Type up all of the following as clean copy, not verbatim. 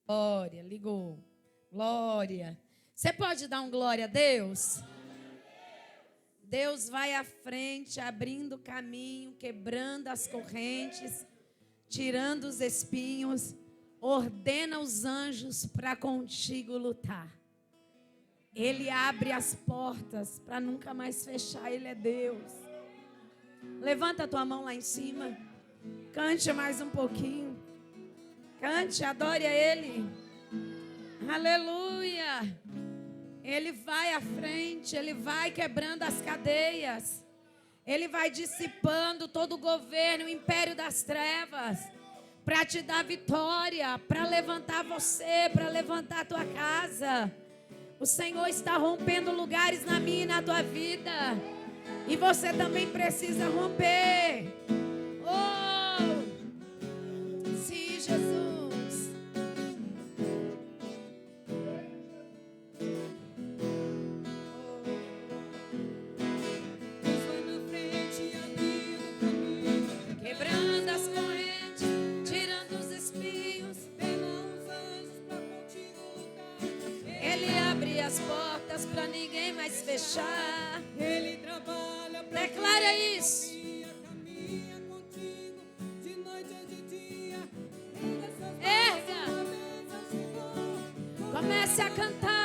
Glória, ligou. Glória. Você pode dar um glória a Deus? Deus vai à frente, abrindo caminho, quebrando as correntes, tirando os espinhos, ordena os anjos para contigo lutar. Ele abre as portas para nunca mais fechar, Ele é Deus. Levanta a tua mão lá em cima, cante mais um pouquinho, cante, adore a Ele, aleluia. Ele vai à frente, Ele vai quebrando as cadeias, Ele vai dissipando todo o governo, o império das trevas, para te dar vitória, para levantar você, para levantar a tua casa. O Senhor está rompendo lugares na minha e na tua vida, e você também precisa romper. Oh, sim, Jesus. Quebrando as correntes, tirando os espinhos, os anjos para contigo lutar. Ele abre as portas para ninguém mais fechar. Ele trabalha para declara isso. Caminha contigo de noite e de dia. Erga. Comece a cantar.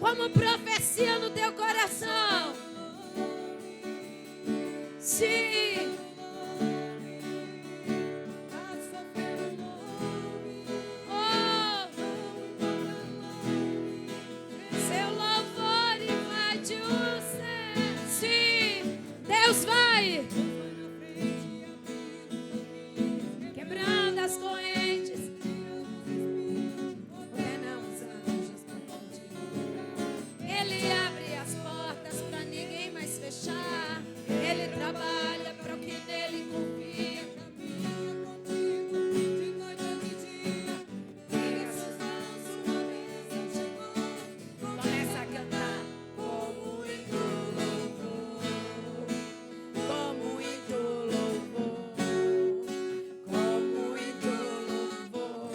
Como profecia no teu coração. Sim. Oh. Seu louvor invade o céu. Sim. Deus vai quebrando as correntes. Ele abre as portas para ninguém mais fechar. Ele trabalha para o que nele confia. Caminha contigo de noite a de dia. Liga seus mãos, uma bênção chegou. Começa a cantar com muito louvor, com muito louvor, com muito louvor,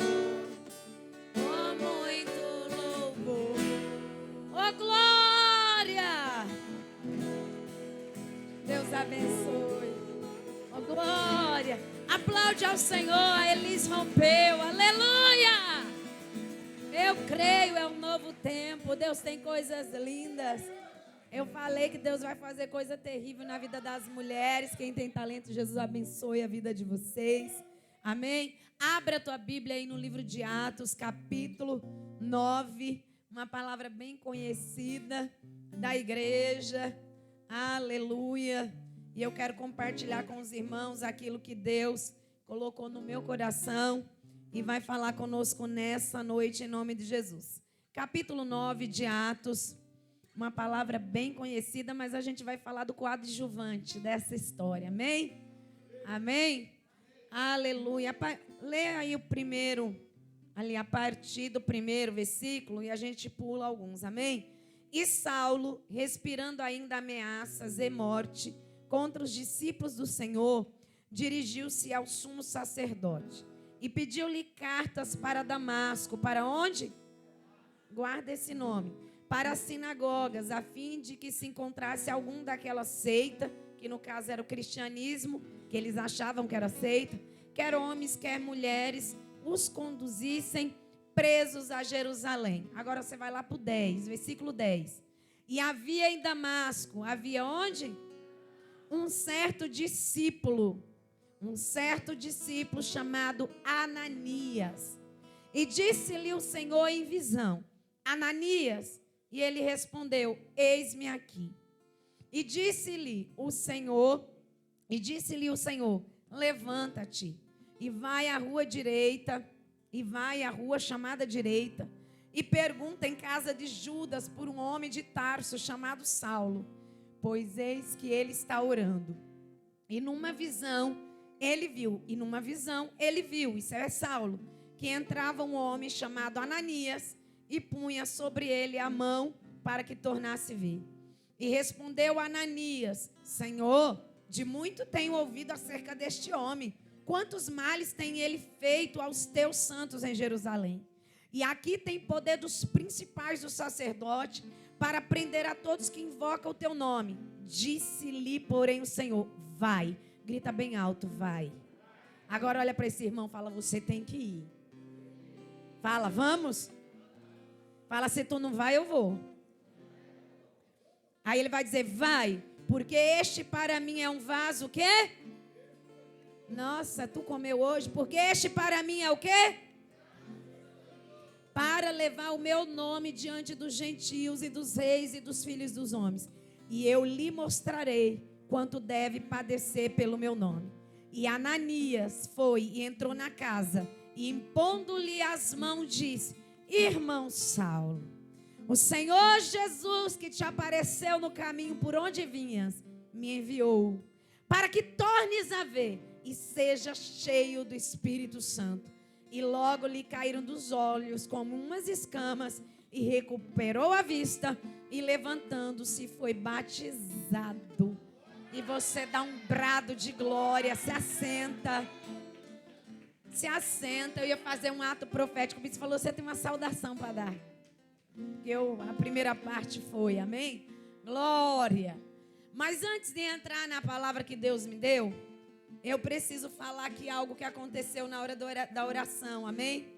com muito louvor. Oh, glória! Deus abençoe. Oh, glória! Aplaude ao Senhor, a Elis rompeu. Aleluia! Eu creio, é um novo tempo. Deus tem coisas lindas. Eu falei que Deus vai fazer coisa terrível na vida das mulheres. Quem tem talento, Jesus abençoe a vida de vocês. Amém? Abra a tua Bíblia aí no livro de Atos, capítulo 9. Uma palavra bem conhecida da igreja. Aleluia. E eu quero compartilhar com os irmãos aquilo que Deus colocou no meu coração e vai falar conosco nessa noite em nome de Jesus. Capítulo 9 de Atos. Uma palavra bem conhecida, mas a gente vai falar do coadjuvante dessa história. Amém? Amém? Aleluia. Lê aí o primeiro, ali a partir do primeiro versículo, e a gente pula alguns. Amém? E Saulo, respirando ainda ameaças e morte contra os discípulos do Senhor, dirigiu-se ao sumo sacerdote e pediu-lhe cartas para Damasco. Para onde? guarda esse nome, para as sinagogas, a fim de que se encontrasse algum daquela seita, que no caso era o cristianismo, que eles achavam que era seita, quer homens, quer mulheres, os conduzissem presos a Jerusalém. Agora você vai lá para o 10, versículo 10. E havia em Damasco, havia onde? Um certo discípulo chamado Ananias. E disse-lhe o Senhor em visão: Ananias. E ele respondeu: eis-me aqui. E disse-lhe o Senhor: levanta-te e vai à rua direita, chamada direita, e pergunta em casa de Judas por um homem de Tarso chamado Saulo, pois eis que ele está orando. E numa visão ele viu, isso é Saulo, que entrava um homem chamado Ananias e punha sobre ele a mão para que tornasse ver. E respondeu Ananias: Senhor, de muito tenho ouvido acerca deste homem. Quantos males tem ele feito aos teus santos em Jerusalém? E aqui tem poder dos principais dos sacerdotes para prender a todos que invocam o teu nome. Disse-lhe, porém, o Senhor: vai. Grita bem alto: vai. Agora olha para esse irmão, fala: você tem que ir. Fala: vamos. Fala: se tu não vai, eu vou. Aí ele vai dizer: vai, porque este para mim é um vaso, o quê? Nossa, tu comeu hoje, porque este para mim é o quê? Para levar o meu nome diante dos gentios e dos reis e dos filhos dos homens. E eu lhe mostrarei quanto deve padecer pelo meu nome. E Ananias foi e entrou na casa, e impondo-lhe as mãos disse: irmão Saulo, o Senhor Jesus, que te apareceu no caminho por onde vinhas, me enviou para que tornes a ver e seja cheio do Espírito Santo. E logo lhe caíram dos olhos como umas escamas, e recuperou a vista, e levantando-se foi batizado. E você dá um brado de glória, se assenta. Eu ia fazer um ato profético, o bispo falou: você tem uma saudação para dar. Porque a primeira parte foi, amém? Glória. Mas antes de entrar na palavra que Deus me deu, eu preciso falar aqui algo que aconteceu na hora da oração, amém?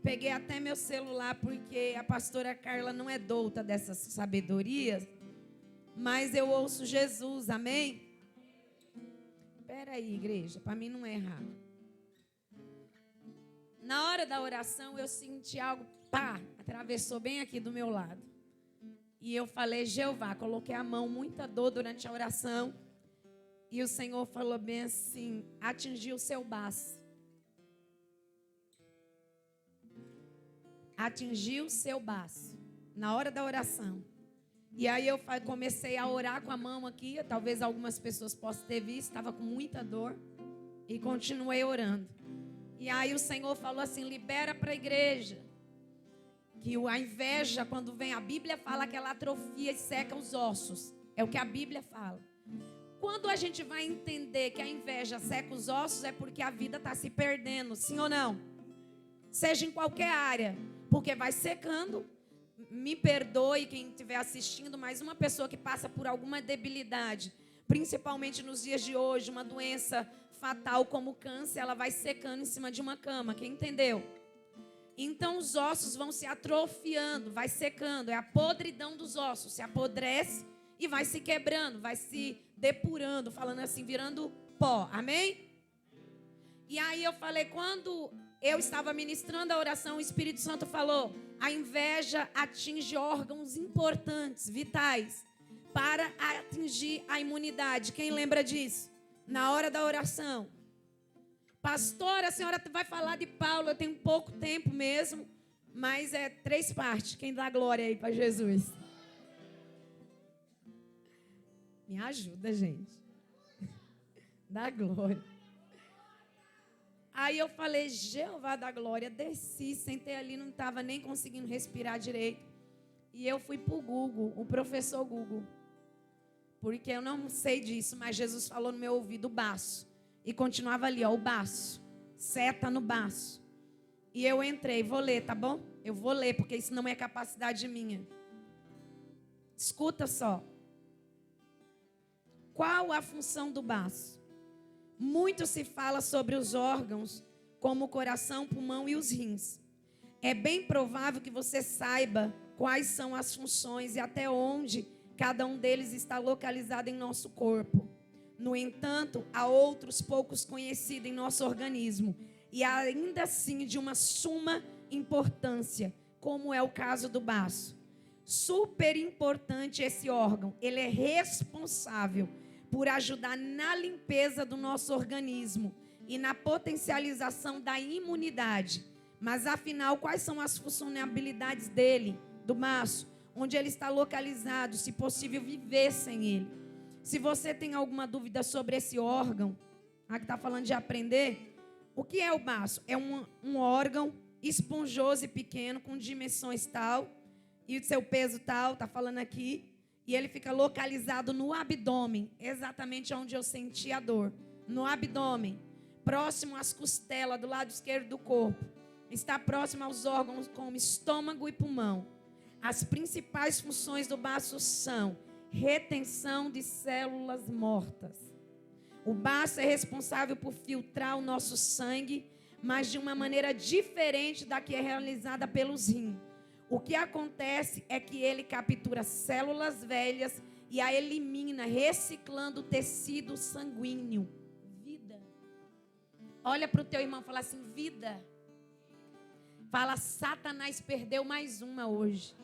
Peguei até meu celular, porque a pastora Carla não é douta dessas sabedorias, mas eu ouço Jesus, amém? Espera aí, igreja, para mim não é errado. Na hora da oração, eu senti algo, pá, atravessou bem aqui do meu lado. E eu falei: Jeová, coloquei a mão, muita dor durante a oração. E o Senhor falou bem assim: atingiu o seu baço. Atingiu o seu baço. Na hora da oração. E aí eu comecei a orar com a mão aqui. Talvez algumas pessoas possam ter visto. Estava com muita dor. E continuei orando. E aí o Senhor falou assim: libera para a igreja. Que a inveja, quando vem, a Bíblia fala que ela atrofia e seca os ossos. É o que a Bíblia fala. Quando a gente vai entender que a inveja seca os ossos, é porque a vida está se perdendo, sim ou não? Seja em qualquer área, porque vai secando. Me perdoe quem estiver assistindo, mas uma pessoa que passa por alguma debilidade, principalmente nos dias de hoje, uma doença fatal como câncer, ela vai secando em cima de uma cama, quem entendeu? Então os ossos vão se atrofiando, vai secando, é a podridão dos ossos, se apodrece e vai se quebrando, vai se depurando, falando assim, virando pó, amém? E aí eu falei, quando eu estava ministrando a oração, o Espírito Santo falou: a inveja atinge órgãos importantes, vitais, para atingir a imunidade. Quem lembra disso? Na hora da oração. Pastora, a senhora vai falar de Paulo, eu tenho pouco tempo mesmo, mas é 3 partes. Quem dá glória aí para Jesus? Me ajuda, gente. Dá glória. Aí eu falei: Jeová da glória, desci, sentei ali, não estava nem conseguindo respirar direito. E eu fui para o Google, o professor Google. Porque eu não sei disso, mas Jesus falou no meu ouvido: baço. E continuava ali, ó, o baço. Seta no baço. E eu entrei, vou ler, tá bom? Eu vou ler, porque isso não é capacidade minha. Escuta só. Qual a função do baço? Muito se fala sobre os órgãos, como o coração, pulmão e os rins. É bem provável que você saiba quais são as funções e até onde cada um deles está localizado em nosso corpo. No entanto, há outros poucos conhecidos em nosso organismo e ainda assim de uma suma importância, como é o caso do baço. Super importante esse órgão. Ele é responsável por ajudar na limpeza do nosso organismo e na potencialização da imunidade. Mas afinal, quais são as funcionalidades dele, do baço? Onde ele está localizado, se possível viver sem ele. Se você tem alguma dúvida sobre esse órgão, que está falando de aprender, o que é o baço? É um órgão esponjoso e pequeno, com dimensões tal, e o seu peso tal, está falando aqui, e ele fica localizado no abdômen, exatamente onde eu senti a dor, no abdômen, próximo às costelas, do lado esquerdo do corpo, está próximo aos órgãos como estômago e pulmão. As principais funções do baço são retenção de células mortas. O baço é responsável por filtrar o nosso sangue, mas de uma maneira diferente da que é realizada pelos rins. O que acontece é que ele captura células velhas e a elimina, reciclando o tecido sanguíneo. Vida. Olha para o teu irmão e fala assim, vida. Fala, Satanás perdeu mais uma hoje.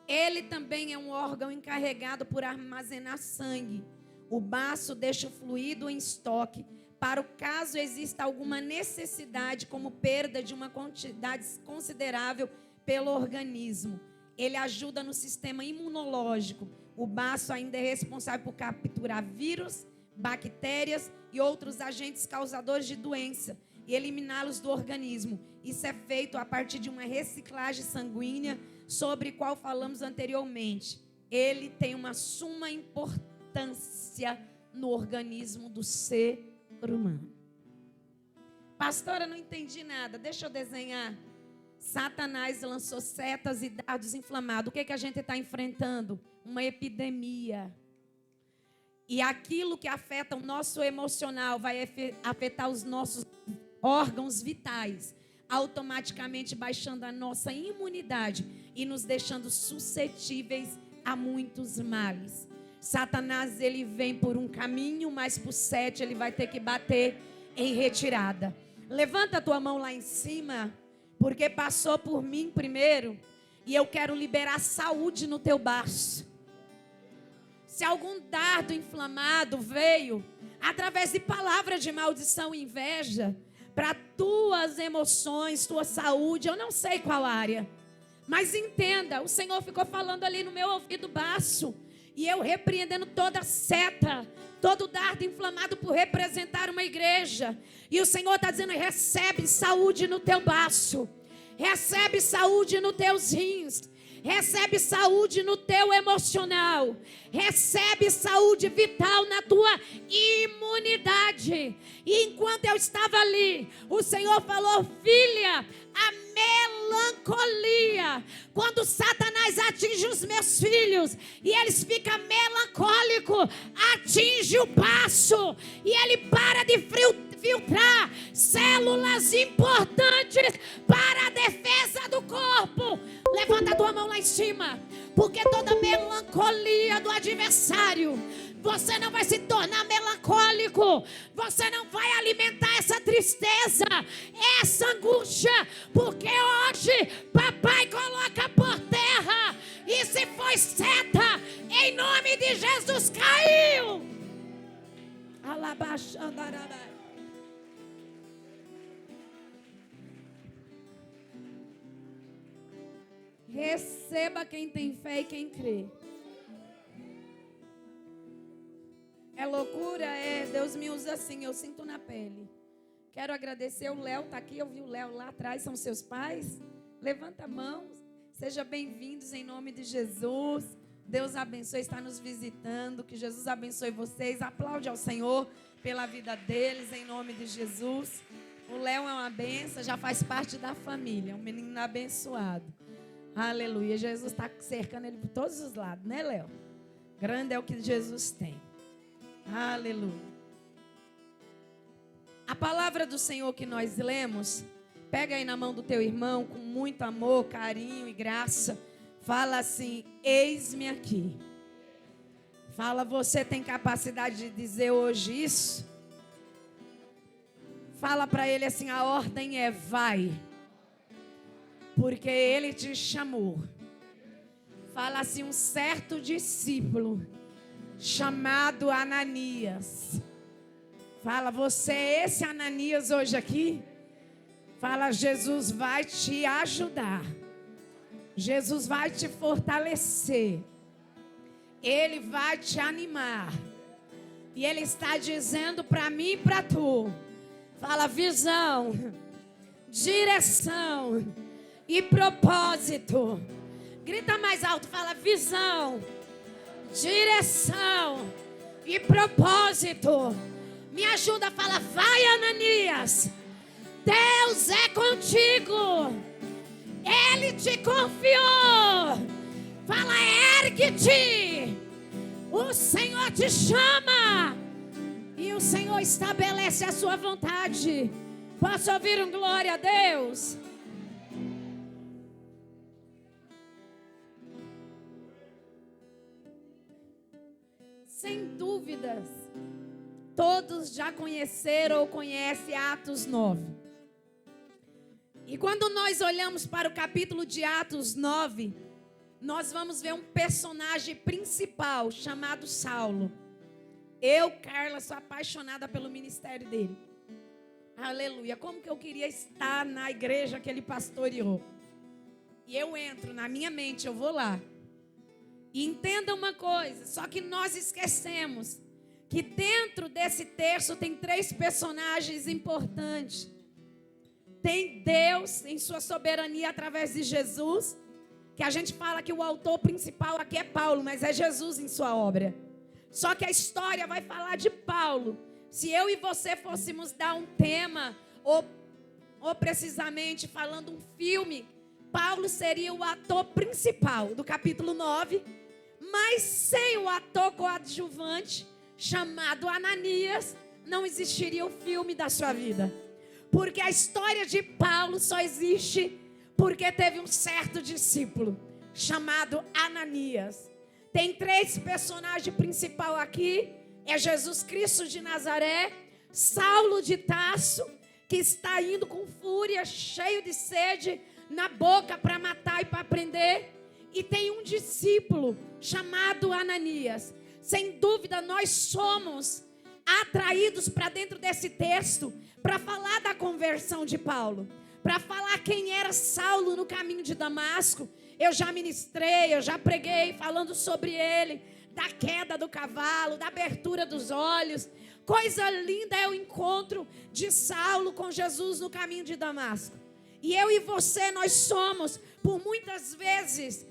Ele também é um órgão encarregado por armazenar sangue. O baço deixa o fluido em estoque para o caso exista alguma necessidade, como perda de uma quantidade considerável pelo organismo. Ele ajuda no sistema imunológico. O baço ainda é responsável por capturar vírus, bactérias e outros agentes causadores de doença e eliminá-los do organismo. Isso é feito a partir de uma reciclagem sanguínea, sobre a qual falamos anteriormente. Ele tem uma suma importância no organismo do ser humano. Pastora, não entendi nada. Deixa eu desenhar. Satanás lançou setas e dardos inflamados. O que a gente está enfrentando? Uma epidemia. E aquilo que afeta o nosso emocional vai afetar os nossos órgãos vitais, automaticamente baixando a nossa imunidade e nos deixando suscetíveis a muitos males. Satanás, ele vem por um caminho, mas por 7 ele vai ter que bater em retirada. Levanta a tua mão lá em cima, porque passou por mim primeiro, e eu quero liberar saúde no teu baço. Se algum dardo inflamado veio, através de palavra de maldição e inveja, para tuas emoções, tua saúde, eu não sei qual área, mas entenda, o Senhor ficou falando ali no meu ouvido baço, e eu repreendendo toda seta, todo dardo inflamado por representar uma igreja. E o Senhor está dizendo, recebe saúde no teu baço. Recebe saúde nos teus rins. Recebe saúde no teu emocional. Recebe saúde vital na tua imunidade. E enquanto eu estava ali, o Senhor falou, filha, a melancolia, quando Satanás atinge os meus filhos e eles ficam melancólicos, atinge o baço e ele para de filtrar células importantes para a defesa do corpo. Levanta a tua mão lá em cima, porque toda melancolia do adversário, você não vai se tornar melancólico, você não vai alimentar essa tristeza, essa angústia, porque hoje papai coloca por terra, e se foi seta, em nome de Jesus caiu. Alabaxandarabai. Receba quem tem fé e quem crê. É loucura? É, Deus me usa assim, eu sinto na pele. Quero agradecer, o Léo está aqui, eu vi o Léo lá atrás, são seus pais. Levanta a mão, sejam bem-vindos em nome de Jesus. Deus abençoe, está nos visitando, que Jesus abençoe vocês. Aplaude ao Senhor pela vida deles, em nome de Jesus. O Léo é uma benção, já faz parte da família. É um menino abençoado. Aleluia. Jesus está cercando ele por todos os lados, né, Léo? Grande é o que Jesus tem. Aleluia. A palavra do Senhor que nós lemos, pega aí na mão do teu irmão com muito amor, carinho e graça. Fala assim: eis-me aqui. Fala, você tem capacidade de dizer hoje isso? Fala para ele assim: a ordem é vai. Porque ele te chamou. Fala assim: um certo discípulo chamado Ananias. Fala, você é esse Ananias hoje aqui? Fala, Jesus vai te ajudar. Jesus vai te fortalecer. Ele vai te animar. E Ele está dizendo para mim e para tu. Fala, visão, direção e propósito. Grita mais alto, fala, visão, direção e propósito. Me ajuda, fala, vai, Ananias. Deus é contigo. Ele te confiou. Fala, ergue-te. O Senhor te chama. E o Senhor estabelece a sua vontade. Posso ouvir um glória a Deus? Sem dúvidas, todos já conheceram ou conhecem Atos 9. E quando nós olhamos para o capítulo de Atos 9, nós vamos ver um personagem principal chamado Saulo. Eu, Carla, sou apaixonada pelo ministério dele. Aleluia. Como que eu queria estar na igreja que ele pastoreou. E eu entro, na minha mente, eu vou lá. E entenda uma coisa, só que nós esquecemos que dentro desse texto tem 3 personagens importantes. Tem Deus em sua soberania através de Jesus, que a gente fala que o autor principal aqui é Paulo, mas é Jesus em sua obra. Só que a história vai falar de Paulo. Se eu e você fôssemos dar um tema, ou precisamente falando um filme, Paulo seria o ator principal do capítulo 9, mas sem o ator coadjuvante, chamado Ananias, não existiria o filme da sua vida. Porque a história de Paulo só existe porque teve um certo discípulo chamado Ananias. Tem 3 personagens principais aqui. É Jesus Cristo de Nazaré, Saulo de Tarso, que está indo com fúria, cheio de sede, na boca para matar e para prender. E tem um discípulo chamado Ananias. Sem dúvida, nós somos atraídos para dentro desse texto para falar da conversão de Paulo, para falar quem era Saulo no caminho de Damasco. Eu já ministrei, eu já preguei falando sobre ele, da queda do cavalo, da abertura dos olhos. Coisa linda é o encontro de Saulo com Jesus no caminho de Damasco. E eu e você, nós somos, por muitas vezes,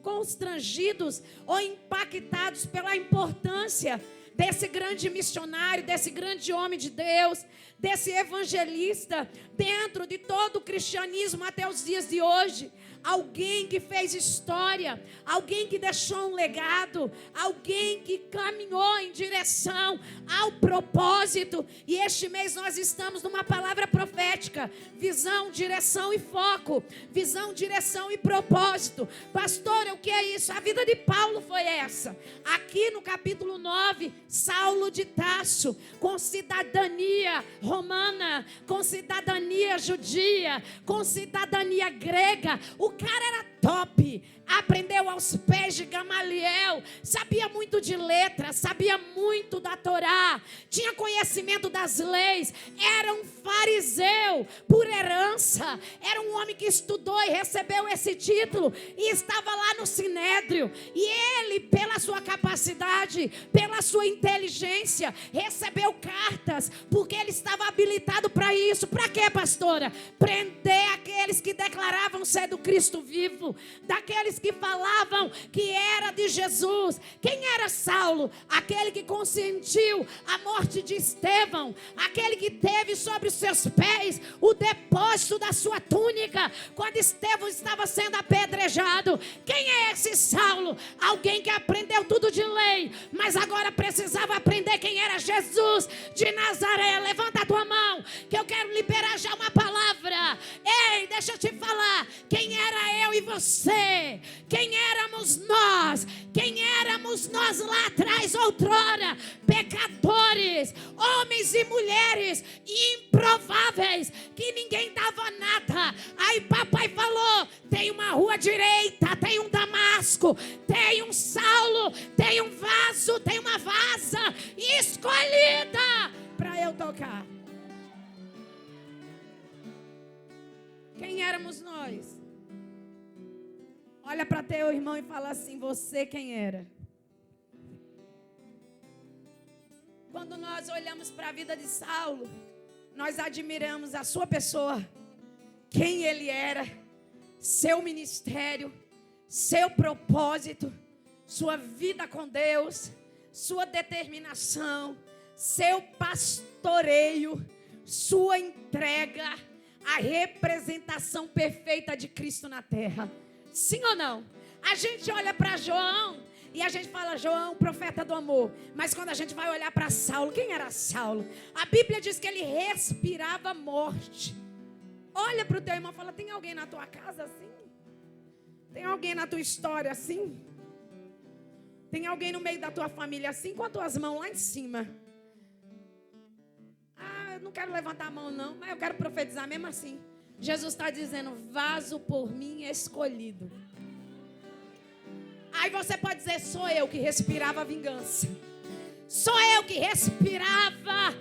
constrangidos ou impactados pela importância desse grande missionário, desse grande homem de Deus, desse evangelista, dentro de todo o cristianismo até os dias de hoje. Alguém que fez história, alguém que deixou um legado, alguém que caminhou em direção ao propósito. E este mês nós estamos numa palavra profética: visão, direção e foco, visão, direção e propósito. Pastor, o que é isso? A vida de Paulo foi essa. Aqui no capítulo 9, Saulo de Tarso, com cidadania romana, com cidadania judia, com cidadania grega. O cara era top, aprendeu aos pés de Gamaliel, sabia muito de letras, sabia muito da Torá, tinha conhecimento das leis, era um fariseu por herança, era um homem que estudou e recebeu esse título e estava lá no Sinédrio. E ele, pela sua capacidade, pela sua inteligência, recebeu cartas, porque ele estava habilitado para isso. Para quê, pastora? Prender aqueles daqueles que declaravam ser do Cristo vivo, daqueles que falavam que era de Jesus. Quem era Saulo? Aquele que consentiu a morte de Estevão, aquele que teve sobre os seus pés o depósito da sua túnica quando Estevão estava sendo apedrejado. Quem é esse Saulo? Alguém que aprendeu tudo de lei, mas agora precisava aprender quem era Jesus de Nazaré. Levanta a tua mão, que eu quero liberar já uma palavra. Ei, deixa eu te falar. Quem era eu e você? Quem éramos nós? Quem éramos nós lá atrás, outrora? Pecadores, homens e mulheres improváveis, que ninguém dava nada. Aí papai falou: tem uma rua direita, tem um Damasco, tem um Saulo, tem um vaso, tem uma vaza escolhida para eu tocar. Quem éramos nós? Olha para teu irmão e fala assim: você quem era? Quando nós olhamos para a vida de Saulo, nós admiramos a sua pessoa, quem ele era, seu ministério, seu propósito, sua vida com Deus, sua determinação, seu pastoreio, sua entrega, a representação perfeita de Cristo na terra. Sim ou não? A gente olha para João e a gente fala: João, profeta do amor. Mas quando a gente vai olhar para Saulo, quem era Saulo? A Bíblia diz que ele respirava morte. Olha para o teu irmão e fala: tem alguém na tua casa assim? Tem alguém na tua história assim? Tem alguém no meio da tua família assim? Com as tuas mãos lá em cima. Ah, eu não quero levantar a mão não, mas eu quero profetizar mesmo assim. Jesus está dizendo: vaso por mim escolhido. Aí você pode dizer: sou eu que respirava vingança. Sou eu que respirava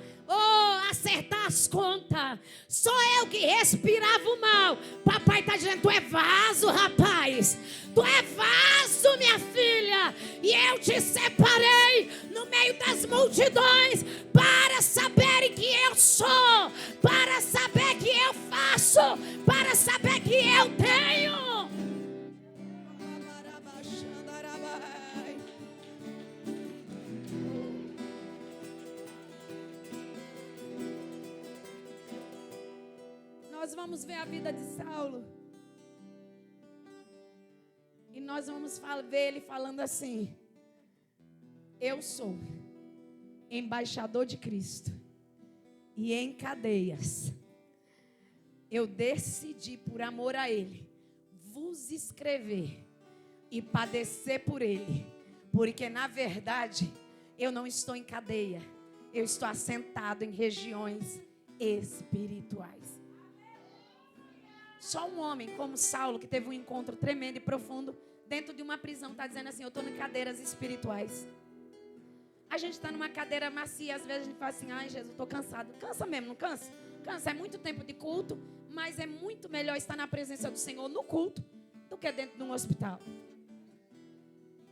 acertar as contas. Sou eu que respirava o mal. Papai está dizendo: tu é vaso, rapaz. Tu é vaso, minha filha. E eu te separei no meio das multidões para saberem que eu sou, para saber que eu faço, para saber que eu tenho. Nós vamos ver a vida de Saulo e nós vamos ver ele falando assim: eu sou embaixador de Cristo e em cadeias eu decidi, por amor a ele, vos escrever e padecer por ele, porque na verdade eu não estou em cadeia, eu estou assentado em regiões espirituais. Só um homem como Saulo, que teve um encontro tremendo e profundo dentro de uma prisão, está dizendo assim: eu estou em cadeiras espirituais. A gente está numa cadeira macia, às vezes a gente fala assim: ai Jesus, estou cansado. Cansa mesmo, não cansa? Cansa, é muito tempo de culto, mas é muito melhor estar na presença do Senhor no culto do que dentro de um hospital.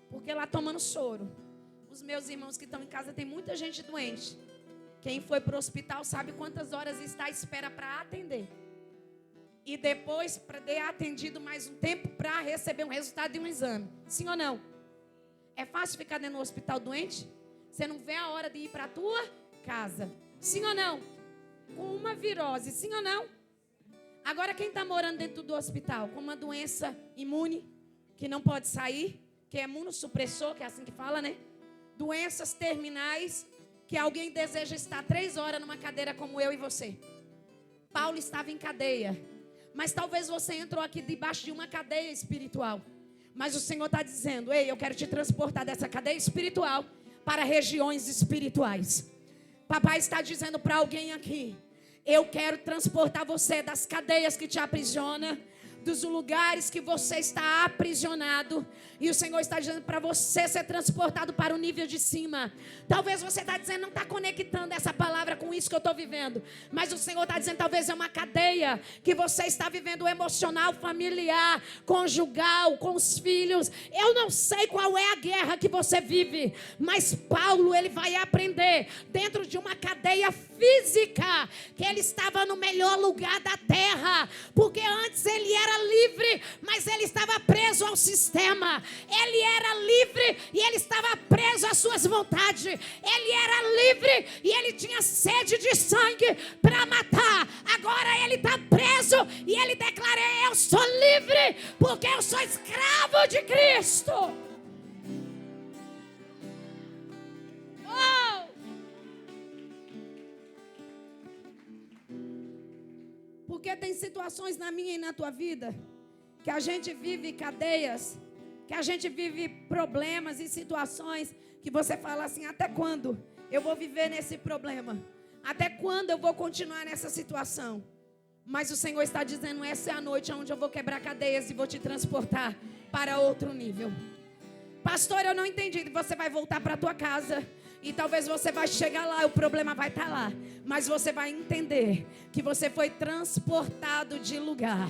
Porque lá tomando soro. Os meus irmãos que estão em casa, tem muita gente doente. Quem foi para o hospital sabe quantas horas está à espera para atender. E depois para ter atendido mais um tempo para receber um resultado de um exame. Sim ou não? É fácil ficar dentro do hospital doente? Você não vê a hora de ir para a tua casa. Sim ou não? Com uma virose. Sim ou não? Agora quem está morando dentro do hospital com uma doença imune, que não pode sair, que é imunossupressor, que é assim que fala, né? Doenças terminais, que alguém deseja estar 3 horas numa cadeira como eu e você. Paulo estava em cadeia. Mas talvez você entrou aqui debaixo de uma cadeia espiritual. Mas o Senhor está dizendo: ei, eu quero te transportar dessa cadeia espiritual para regiões espirituais. Papai está dizendo para alguém aqui: eu quero transportar você das cadeias que te aprisionam, dos lugares que você está aprisionado. E o Senhor está dizendo para você ser transportado para o nível de cima. Talvez você está dizendo, não está conectando essa palavra com com isso que eu estou vivendo. Mas o Senhor está dizendo, talvez é uma cadeia que você está vivendo, emocional, familiar, conjugal, com os filhos. Eu não sei qual é a guerra que você vive, mas Paulo, ele vai aprender dentro de uma cadeia física, que ele estava no melhor lugar da terra, porque antes ele era livre, mas ele estava preso ao sistema. Ele era livre e ele estava preso às suas vontades. Ele era livre e ele tinha sede de sangue para matar. Agora ele está preso e ele declara: eu sou livre porque eu sou escravo de Cristo. Porque tem situações na minha e na tua vida que a gente vive cadeias, que a gente vive problemas e situações que você fala assim: até quando eu vou viver nesse problema? Até quando eu vou continuar nessa situação? Mas o Senhor está dizendo: essa é a noite onde eu vou quebrar cadeias e vou te transportar para outro nível. Pastor, eu não entendi. Você vai voltar para a tua casa e talvez você vai chegar lá, o problema vai estar lá, mas você vai entender que você foi transportado de lugar.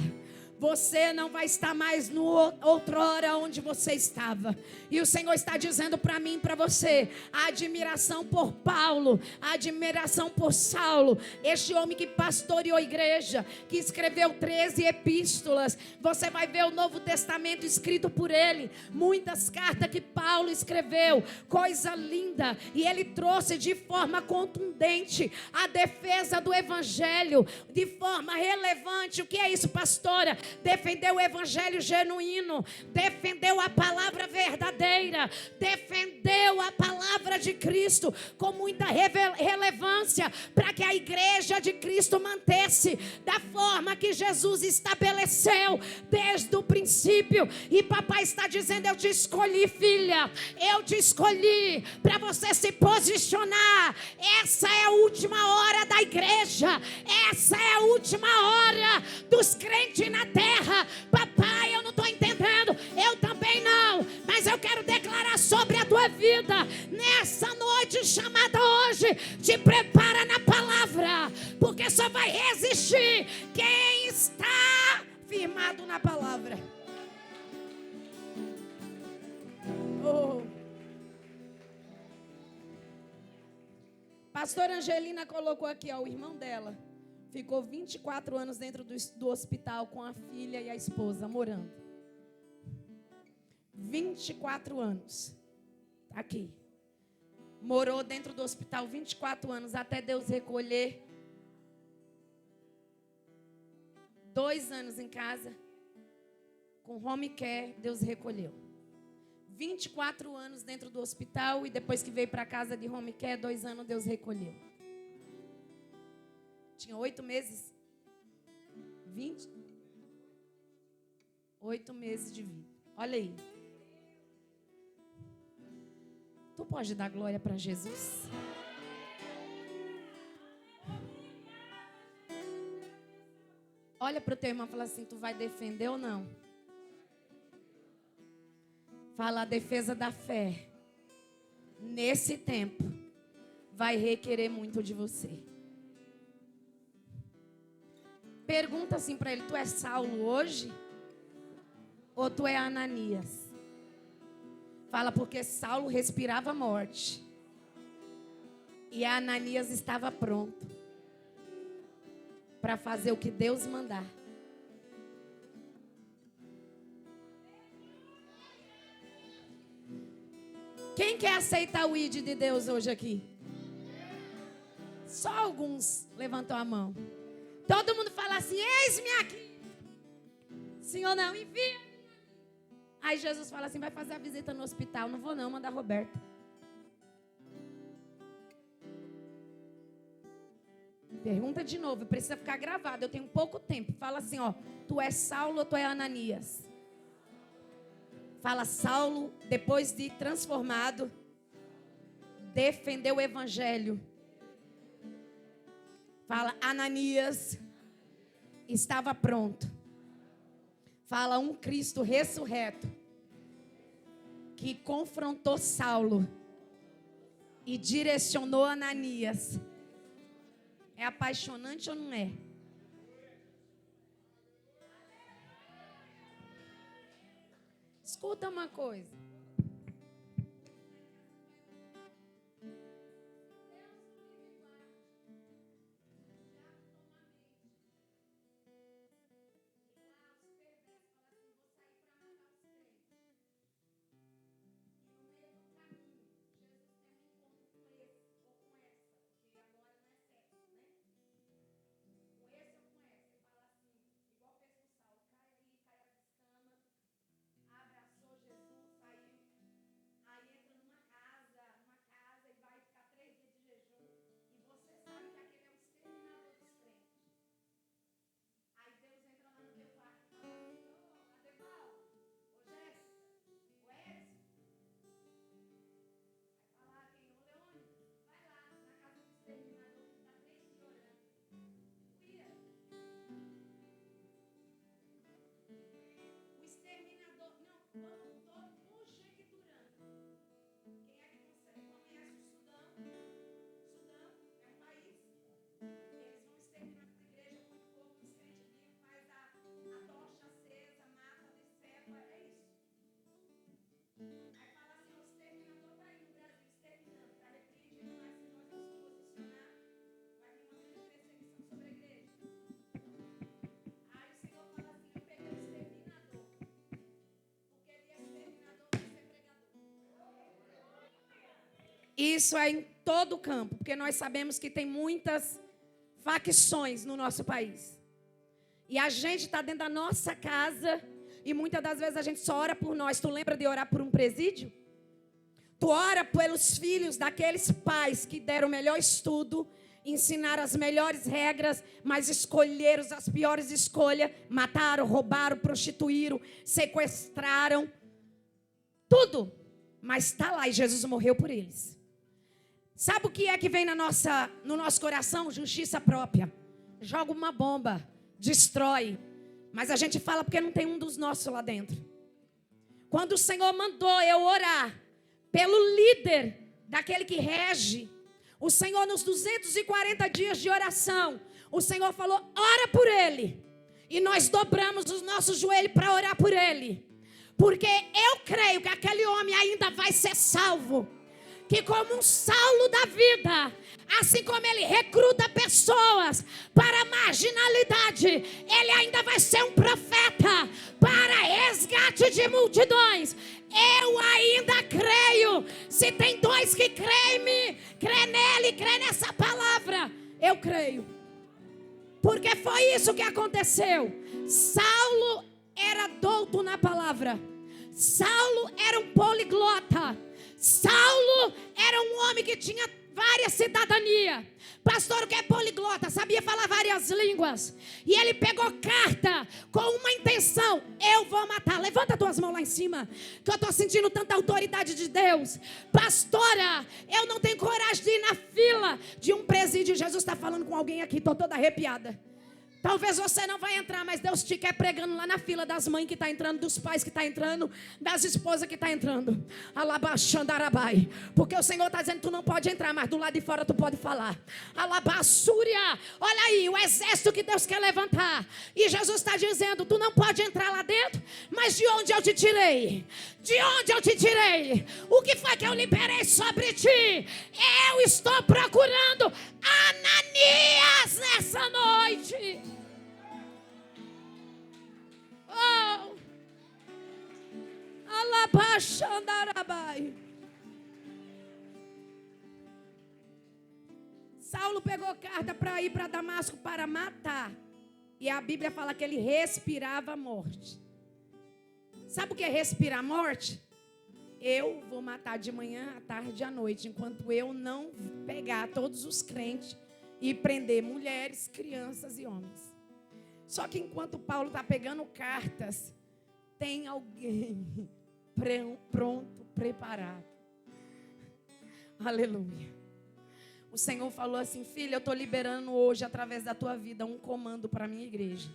Você não vai estar mais no outrora onde você estava. E o Senhor está dizendo para mim e para você: a admiração por Paulo, a admiração por Saulo, este homem que pastoreou a igreja, que escreveu 13 epístolas. Você vai ver o Novo Testamento escrito por ele, muitas cartas que Paulo escreveu, coisa linda. E ele trouxe de forma contundente a defesa do evangelho, de forma relevante. O que é isso, pastora? Defendeu o evangelho genuíno, defendeu a palavra verdadeira, defendeu a palavra de Cristo com muita relevância, para que a igreja de Cristo mantesse da forma que Jesus estabeleceu desde o princípio. E papai está dizendo: eu te escolhi, filha, eu te escolhi para você se posicionar. Essa é a última hora da igreja, essa é a última hora dos crentes na terra. Papai, eu não estou entendendo, eu também não, mas eu quero declarar sobre a tua vida nessa noite chamada hoje: te prepara na palavra, porque só vai resistir quem está firmado na palavra. Oh. Pastora Angelina colocou aqui, ó, o irmão dela ficou 24 anos dentro do hospital com a filha e a esposa morando. 24 anos. Aqui. Morou dentro do hospital 24 anos até Deus recolher. 2 anos em casa. Com home care, Deus recolheu. 24 anos dentro do hospital e depois que veio para casa de home care, 2 anos Deus recolheu. Tinha 8 meses, 8 meses de vida. Olha aí. Tu pode dar glória para Jesus? Olha para o teu irmão e fala assim: tu vai defender ou não? Fala: a defesa da fé nesse tempo vai requerer muito de você. Pergunta assim para ele: tu é Saulo hoje? Ou tu é Ananias? Fala: porque Saulo respirava morte e Ananias estava pronto para fazer o que Deus mandar. Quem quer aceitar o ID de Deus hoje aqui? Só alguns levantou a mão. Todo mundo fala assim: eis-me aqui. Senhor, não, envia. Aí Jesus fala assim: vai fazer a visita no hospital. Não vou não, manda a Roberta. Pergunta de novo, precisa ficar gravado, eu tenho pouco tempo. Fala assim, ó: tu é Saulo ou tu é Ananias? Fala: Saulo, depois de transformado, defendeu o evangelho. Fala: Ananias estava pronto. Fala: um Cristo ressurreto que confrontou Saulo e direcionou Ananias É apaixonante ou não é? Escuta uma coisa. Isso é em todo o campo, porque nós sabemos que tem muitas facções no nosso país. E a gente está dentro da nossa casa e muitas das vezes a gente só ora por nós. Tu lembra de orar por um presídio? Tu ora pelos filhos daqueles pais que deram o melhor estudo, ensinaram as melhores regras, mas escolheram as piores escolhas, mataram, roubaram, prostituíram, sequestraram, tudo. Mas está lá e Jesus morreu por eles. Sabe o que é que vem no nosso coração? Justiça própria. Joga uma bomba, destrói. Mas a gente fala porque não tem um dos nossos lá dentro. Quando o Senhor mandou eu orar pelo líder daquele que rege, o Senhor nos 240 dias de oração, o Senhor falou, ora por ele. E nós dobramos os nossos joelhos para orar por ele. Porque eu creio que aquele homem ainda vai ser salvo. Que como um Saulo da vida, assim como ele recruta pessoas para a marginalidade, ele ainda vai ser um profeta para resgate de multidões. Eu ainda creio. Se tem dois que creem, crê nele, crê nessa palavra, eu creio. Porque foi isso que aconteceu. Saulo era douto na palavra. Saulo era um poliglota. Saulo era um homem que tinha várias cidadanias. Pastor, o que é poliglota? Sabia falar várias línguas. E ele pegou carta com uma intenção. Eu vou matar. Levanta tuas mãos lá em cima, que eu estou sentindo tanta autoridade de Deus. Pastora, eu não tenho coragem de ir na fila de um presídio. Jesus está falando com alguém aqui. Estou toda arrepiada. Talvez você não vai entrar, mas Deus te quer pregando lá na fila das mães que está entrando, dos pais que está entrando, das esposas que está entrando. Alabaxandarabai. Porque o Senhor está dizendo, tu não pode entrar, mas do lado de fora tu pode falar. Alabassúria. Olha aí, o exército que Deus quer levantar. E Jesus está dizendo, tu não pode entrar lá dentro, mas de onde eu te tirei? De onde eu te tirei? O que foi que eu liberei sobre ti? Eu estou procurando Ananias nessa noite. Oh, alabaxandarabai. Saulo pegou carta para ir para Damasco para matar. E a Bíblia fala que ele respirava a morte. Sabe o que é respirar a morte? Eu vou matar de manhã, à tarde e à noite, enquanto eu não pegar todos os crentes e prender mulheres, crianças e homens. Só que enquanto Paulo está pegando cartas, tem alguém pronto, preparado. Aleluia. O Senhor falou assim, filha, eu estou liberando hoje, através da tua vida, um comando para a minha igreja.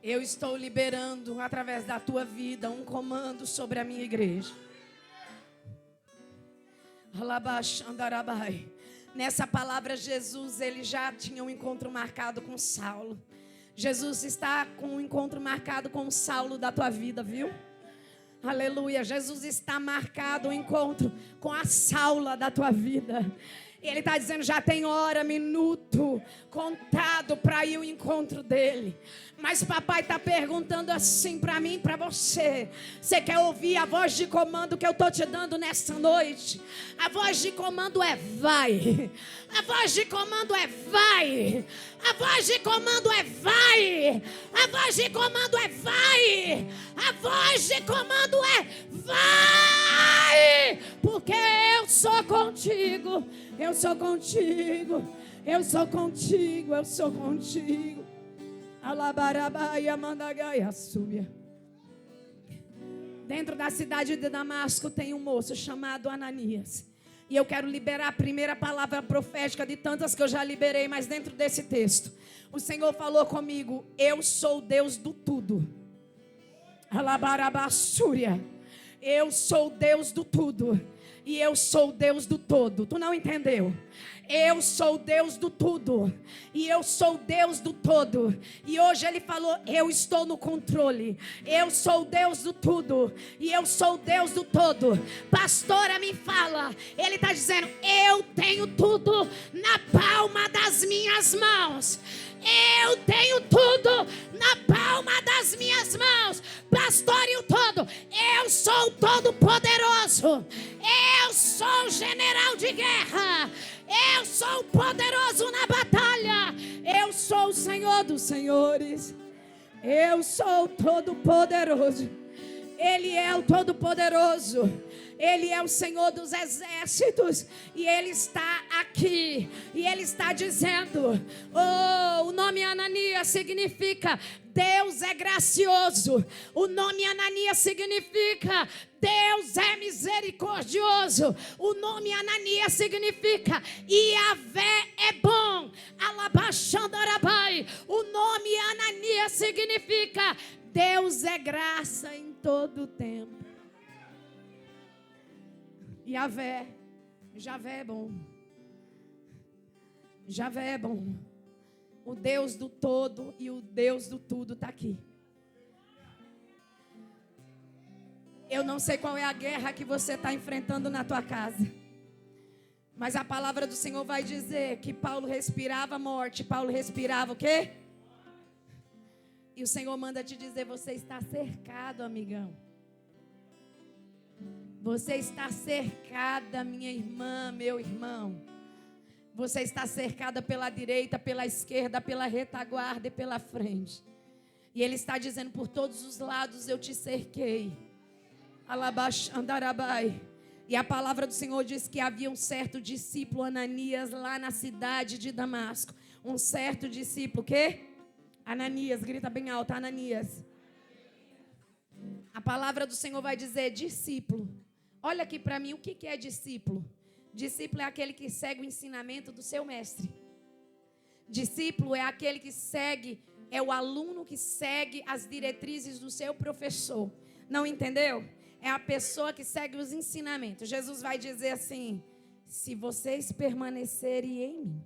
Eu estou liberando, através da tua vida, um comando sobre a minha igreja. Alabaxandarabai. Nessa palavra, Jesus, ele já tinha um encontro marcado com Saulo. Jesus está com um encontro marcado com o Saulo da tua vida, viu? Aleluia. Jesus está marcado um encontro com a Saula da tua vida. Ele está dizendo, já tem hora, minuto contado para ir ao encontro dele. Mas papai está perguntando assim para mim e para você. Você quer ouvir a voz de comando que eu estou te dando nesta noite? A voz de comando é vai. A voz de comando é vai. A voz de comando é vai. A voz de comando é vai. A voz de comando é vai. Porque eu sou contigo. Eu sou contigo. Eu sou contigo. Eu sou contigo. Alabarabaia mandagaia subia. Dentro da cidade de Damasco tem um moço chamado Ananias. E eu quero liberar a primeira palavra profética de tantas que eu já liberei, mas dentro desse texto. O Senhor falou comigo, eu sou o Deus do tudo. Alabarabassúria. Eu sou o Deus do tudo. E eu sou o Deus do todo. Tu não entendeu? Eu sou o Deus do tudo. E eu sou o Deus do todo. E hoje ele falou, eu estou no controle. Eu sou o Deus do tudo. E eu sou o Deus do todo. Pastora me fala. Ele está dizendo, eu tenho tudo na palma das minhas mãos. Eu tenho tudo na palma das minhas mãos. Pastor e o todo. Eu sou o todo-poderoso. Eu sou o general de guerra. Eu sou o poderoso na batalha. Eu sou o Senhor dos senhores. Eu sou o todo-poderoso. Ele é o todo-poderoso. Ele é o Senhor dos exércitos. E Ele está aqui. E Ele está dizendo, o nome Ananias significa Deus é gracioso. O nome Ananias significa Deus é misericordioso. O nome Ananias significa Iavé é bom. Alabaxandarabai. O nome Ananias significa Deus é graça em todo o tempo. Javé é bom. Javé é bom. O Deus do todo e o Deus do tudo está aqui. Eu não sei qual é a guerra que você está enfrentando na tua casa. Mas a palavra do Senhor vai dizer que Paulo respirava morte. Paulo respirava o quê? E o Senhor manda te dizer, você está cercado, amigão. Você está cercada, minha irmã, meu irmão. Você está cercada pela direita, pela esquerda, pela retaguarda e pela frente. E Ele está dizendo, por todos os lados eu te cerquei. Alabaxandarabai. E a palavra do Senhor diz que havia um certo discípulo, Ananias, lá na cidade de Damasco. Um certo discípulo, o quê? Ananias, grita bem alto, Ananias. A palavra do Senhor vai dizer discípulo. Olha aqui para mim, o que é discípulo? Discípulo é aquele que segue o ensinamento do seu mestre. Discípulo é aquele que segue, é o aluno que segue as diretrizes do seu professor. Não entendeu? É a pessoa que segue os ensinamentos. Jesus vai dizer assim, se vocês permanecerem em mim,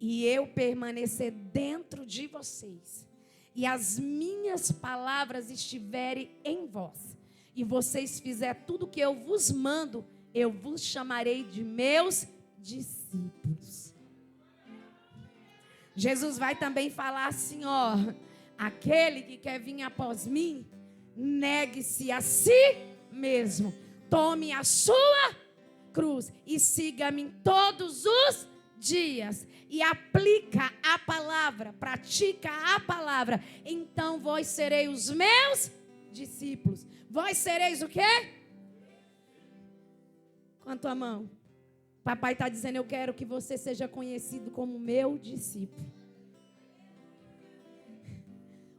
e eu permanecer dentro de vocês, e as minhas palavras estiverem em vós, e vocês fizerem tudo o que eu vos mando, eu vos chamarei de meus discípulos. Jesus vai também falar assim, ó, aquele que quer vir após mim, negue-se a si mesmo, tome a sua cruz e siga-me todos os dias. E aplica a palavra, pratica a palavra. Então vós sereis os meus discípulos. Vós sereis o quê? Quanto a mão. Papai está dizendo, eu quero que você seja conhecido como meu discípulo.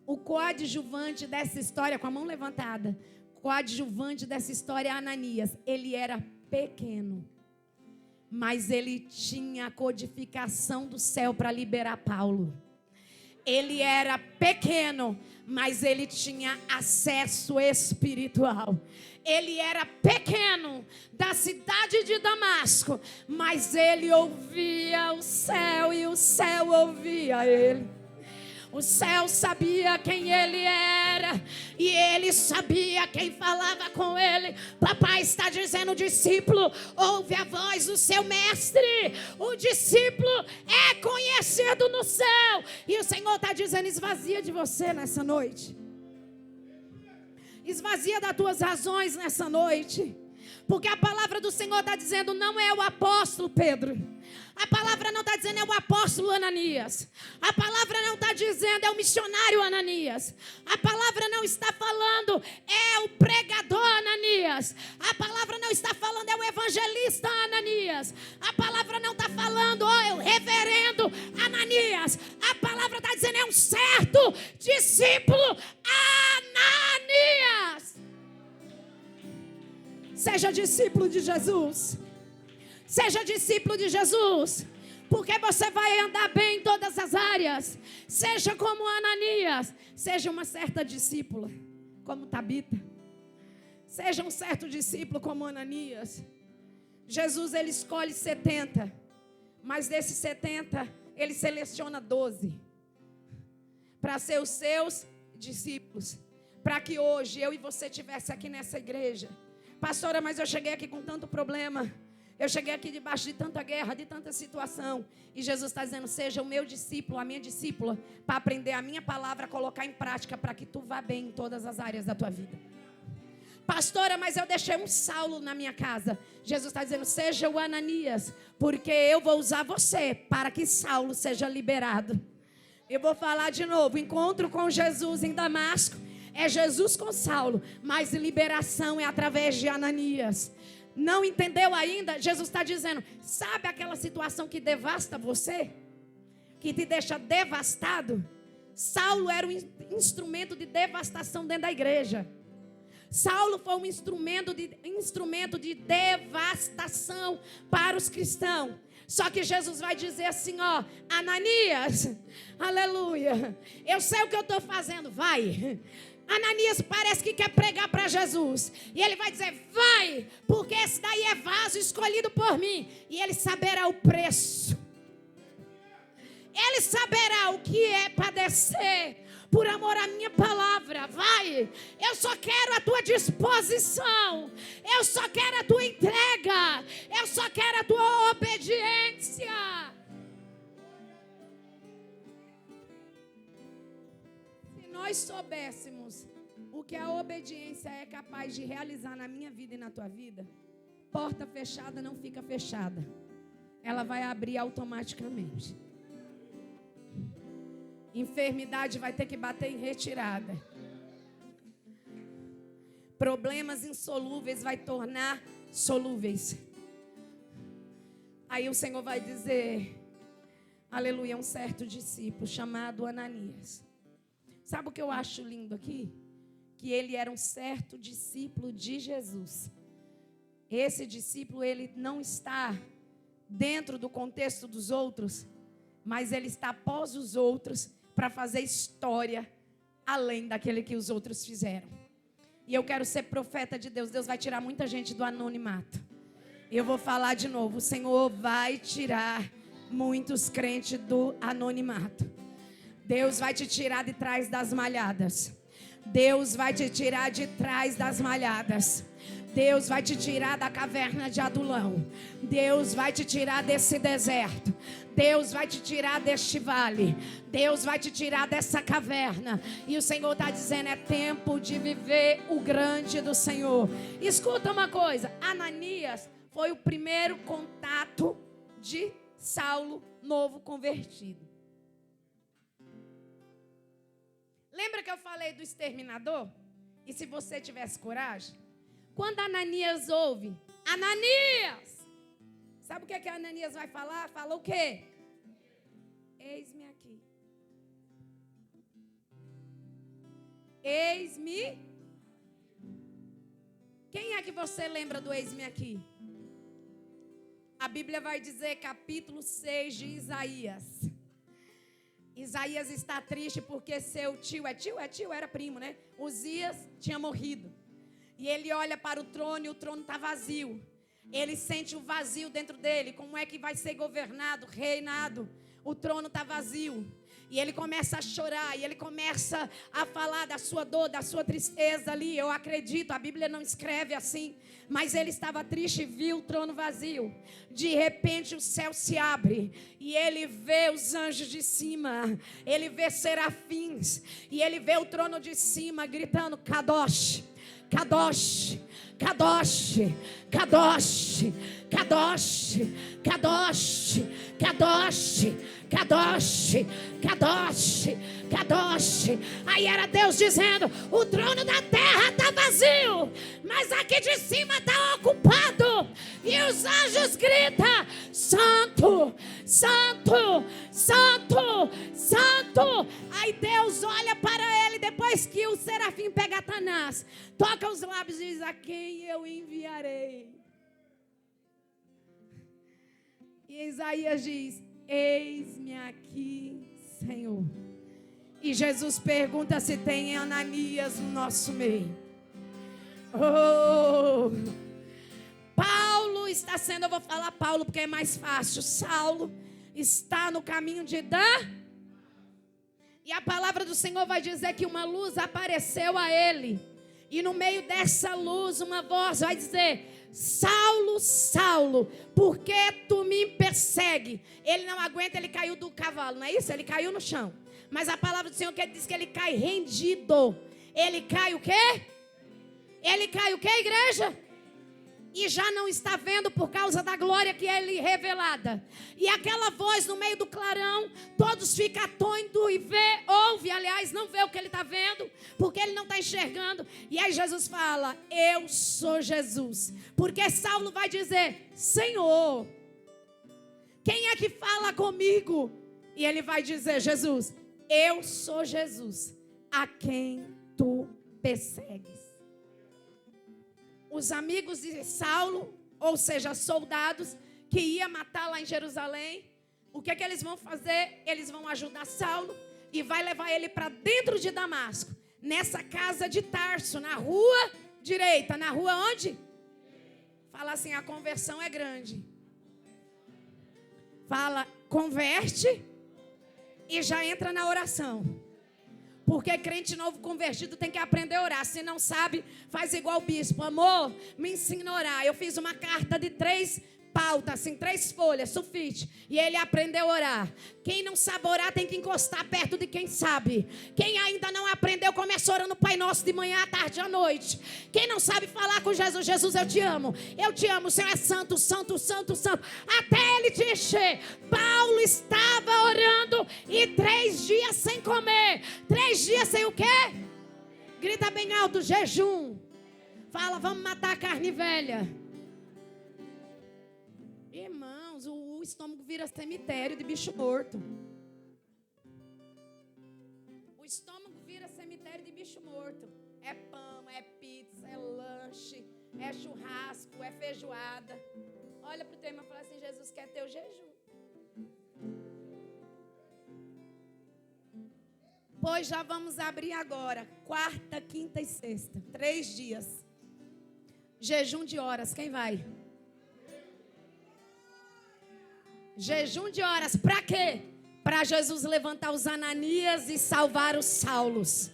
O coadjuvante dessa história, com a mão levantada, o coadjuvante dessa história é Ananias. Ele era pequeno, mas ele tinha a codificação do céu para liberar Paulo. Ele era pequeno, mas ele tinha acesso espiritual. Ele era pequeno, da cidade de Damasco, mas ele ouvia o céu e o céu ouvia ele. O céu sabia quem ele era e ele sabia quem falava com ele. Papai está dizendo: discípulo, ouve a voz do seu mestre. O discípulo é conhecido no céu. E o Senhor está dizendo: esvazia de você nessa noite. Esvazia das tuas razões nessa noite. Porque a palavra do Senhor está dizendo: não é o apóstolo Pedro. A palavra não está dizendo é o apóstolo Ananias. A palavra não está dizendo é o missionário Ananias. A palavra não está falando é o pregador Ananias. A palavra não está falando é o evangelista Ananias. A palavra não está falando é o reverendo Ananias. A palavra está dizendo é um certo discípulo Ananias. Seja discípulo de Jesus. Seja discípulo de Jesus, porque você vai andar bem em todas as áreas. Seja como Ananias. Seja uma certa discípula, como Tabita. Seja um certo discípulo como Ananias. Jesus, ele escolhe 70, mas desses 70, ele seleciona 12 para ser os seus discípulos, para que hoje eu e você estivesse aqui nessa igreja. Pastora, mas eu cheguei aqui com tanto problema. Eu cheguei aqui debaixo de tanta guerra, de tanta situação. E Jesus está dizendo: seja o meu discípulo, a minha discípula, para aprender a minha palavra, colocar em prática, para que tu vá bem em todas as áreas da tua vida. Pastora, mas eu deixei um Saulo na minha casa. Jesus está dizendo: seja o Ananias, porque eu vou usar você para que Saulo seja liberado. Eu vou falar de novo: encontro com Jesus em Damasco é Jesus com Saulo, mas liberação é através de Ananias. Não entendeu ainda? Jesus está dizendo: sabe aquela situação que devasta você? Que te deixa devastado? Saulo era um instrumento de devastação dentro da igreja. Saulo foi um instrumento de devastação para os cristãos. Só que Jesus vai dizer assim: ó, Ananias, aleluia, eu sei o que eu estou fazendo, vai. Ananias parece que quer pregar para Jesus. E ele vai dizer: vai, porque esse daí é vaso escolhido por mim. E ele saberá o preço. Ele saberá o que é padecer por amor à minha palavra. Vai, eu só quero a tua disposição. Eu só quero a tua entrega. Eu só quero a tua obediência. Nós soubéssemos o que a obediência é capaz de realizar na minha vida e na tua vida, porta fechada não fica fechada. Ela vai abrir automaticamente. Enfermidade vai ter que bater em retirada. Problemas insolúveis vai tornar solúveis. Aí o Senhor vai dizer, aleluia, um certo discípulo chamado Ananias. Sabe o que eu acho lindo aqui? Que ele era um certo discípulo de Jesus. Esse discípulo, ele não está dentro do contexto dos outros, mas ele está após os outros para fazer história além daquele que os outros fizeram. E eu quero ser profeta de Deus. Deus vai tirar muita gente do anonimato. Eu vou falar de novo. O Senhor vai tirar muitos crentes do anonimato. Deus vai te tirar de trás das malhadas. Deus vai te tirar de trás das malhadas. Deus vai te tirar da caverna de Adulão. Deus vai te tirar desse deserto. Deus vai te tirar deste vale. Deus vai te tirar dessa caverna. E o Senhor está dizendo, é tempo de viver o grande do Senhor. Escuta uma coisa, Ananias foi o primeiro contato de Saulo novo convertido. Lembra que eu falei do exterminador? E se você tivesse coragem? Quando Ananias ouve, Ananias! Sabe o que é que Ananias vai falar? Fala o quê? Eis-me aqui. Eis-me. Quem é que você lembra do eis-me aqui? A Bíblia vai dizer, capítulo 6 de Isaías. Isaías está triste porque seu tio, era primo, né? Uzias tinha morrido. E ele olha para o trono e o trono está vazio. Ele sente o vazio dentro dele. Como é que vai ser governado, reinado? O trono está vazio. E ele começa a chorar, e ele começa a falar da sua dor, da sua tristeza ali. Eu acredito, a Bíblia não escreve assim, mas ele estava triste e viu o trono vazio. De repente o céu se abre, e ele vê os anjos de cima, ele vê serafins, e ele vê o trono de cima gritando: Kadosh, Kadosh, Kadosh, Kadosh, Kadosh, Kadosh, Kadosh, Kadosh, Kadosh, Kadosh. Aí era Deus dizendo: o trono da terra está vazio, mas aqui de cima está ocupado. E os anjos gritam: Santo, Santo, Santo, Santo. Aí Deus olha para ele, depois que o serafim pega Satanás, toca os lábios e diz: a quem eu enviarei? E Isaías diz: eis-me aqui, Senhor. E Jesus pergunta se tem Ananias no nosso meio. Oh, Paulo está sendo, eu vou falar Paulo porque é mais fácil. Saulo está no caminho de Dan. E a palavra do Senhor vai dizer que uma luz apareceu a ele. E no meio dessa luz uma voz vai dizer: Saulo, Saulo, por que tu me persegue? Ele não aguenta, ele caiu do cavalo, não é isso? Ele caiu no chão. Mas a palavra do Senhor diz que ele cai rendido. Ele cai o quê? Ele cai o quê, igreja? E já não está vendo por causa da glória que é lhe revelada. E aquela voz no meio do clarão, todos ficam atônitos e ouve, aliás, não vê o que ele está vendo, porque ele não está enxergando. E aí Jesus fala: eu sou Jesus. Porque Saulo vai dizer: Senhor, quem é que fala comigo? E ele vai dizer: Jesus, eu sou Jesus, a quem tu persegues. Os amigos de Saulo, ou seja, soldados que iam matar lá em Jerusalém, o que é que eles vão fazer? Eles vão ajudar Saulo e vai levar ele para dentro de Damasco, nessa casa de Tarso, na rua direita. Na rua onde? Fala assim: a conversão é grande. Fala, converte e já entra na oração. Porque crente novo convertido tem que aprender a orar. Se não sabe, faz igual o bispo: amor, me ensina a orar. Eu fiz uma carta de 3 pautas, assim, 3 folhas, sulfite. E ele aprendeu a orar. Quem não sabe orar tem que encostar perto de quem sabe. Quem ainda não aprendeu, começa orando o Pai Nosso de manhã, à tarde e à noite. Quem não sabe falar com Jesus: Jesus, eu te amo, o Senhor é santo, santo, santo, santo, até ele te encher. Paulo estava orando e 3 dias sem comer. 3 dias sem o quê? Grita bem alto: jejum. Fala, vamos matar a carne velha. Irmãos, o estômago vira cemitério de bicho morto. O estômago vira cemitério de bicho morto. É pão, é pizza, é lanche, é churrasco, é feijoada. Olha para o teu irmão e fala assim: Jesus quer teu jejum. Pois já vamos abrir agora, quarta, quinta e sexta. 3 dias. Jejum de horas, quem vai? Jejum de horas, para quê? Para Jesus levantar os Ananias e salvar os Saulos.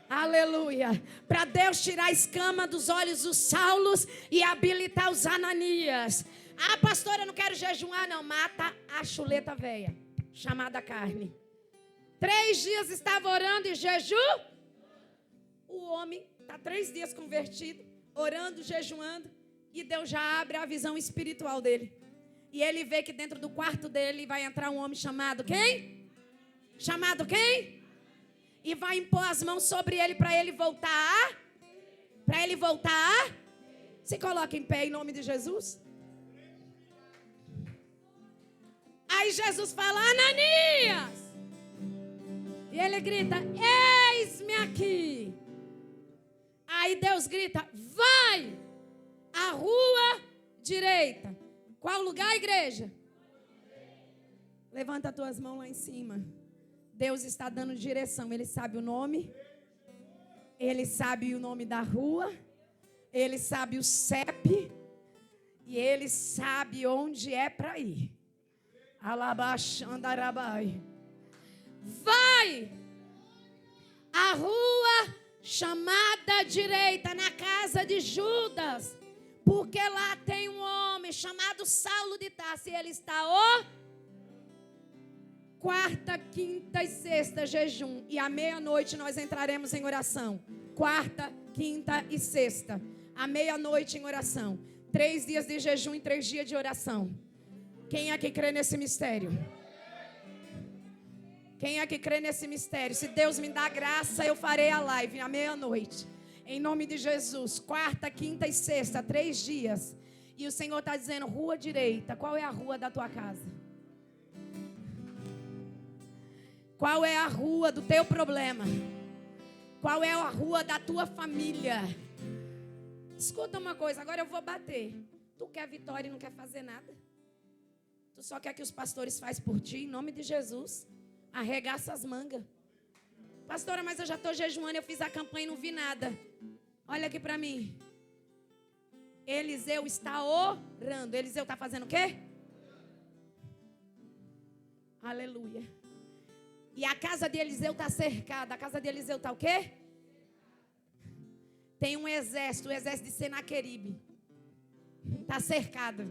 Aleluia. Para Deus tirar a escama dos olhos dos Saulos e habilitar os Ananias. Ah, pastora, eu não quero jejuar, não. Mata a chuleta velha, chamada carne. 3 dias estava orando em jejum. O homem está 3 dias convertido, orando, jejuando. E Deus já abre a visão espiritual dele. E ele vê que dentro do quarto dele vai entrar um homem chamado quem? Chamado quem? E vai impor as mãos sobre ele para ele voltar. Para ele voltar. Se coloca em pé em nome de Jesus. Aí Jesus fala: Ananias. E ele grita: eis-me aqui. Aí Deus grita: vai à rua direita. Qual lugar, igreja? Levanta as tuas mãos lá em cima. Deus está dando direção. Ele sabe o nome. Ele sabe o nome da rua. Ele sabe o CEP. E ele sabe onde é para ir. Alabaxandarabai. Vai a rua chamada direita, na casa de Judas, porque lá tem um homem chamado Saulo de Tarso, e ele está quarta, quinta e sexta jejum, e à meia-noite nós entraremos em oração. Quarta, quinta e sexta, à meia-noite em oração. 3 dias de jejum e 3 dias de oração. Quem é que crê nesse mistério? Quem é que crê nesse mistério? Se Deus me dá graça, eu farei a live à meia-noite. Em nome de Jesus. Quarta, quinta e sexta, 3 dias. E o Senhor está dizendo, rua direita. Qual é a rua da tua casa? Qual é a rua do teu problema? Qual é a rua da tua família? Escuta uma coisa, agora eu vou bater. Tu quer vitória e não quer fazer nada? Tu só quer que os pastores façam por ti, em nome de Jesus. Arregaça as mangas. Pastora, mas eu já estou jejuando, eu fiz a campanha e não vi nada. Olha aqui para mim. Eliseu está orando. Eliseu está fazendo o quê? Aleluia. E a casa de Eliseu está cercada. A casa de Eliseu está o quê? Tem um exército, o exército de Senaqueribe. Está cercado.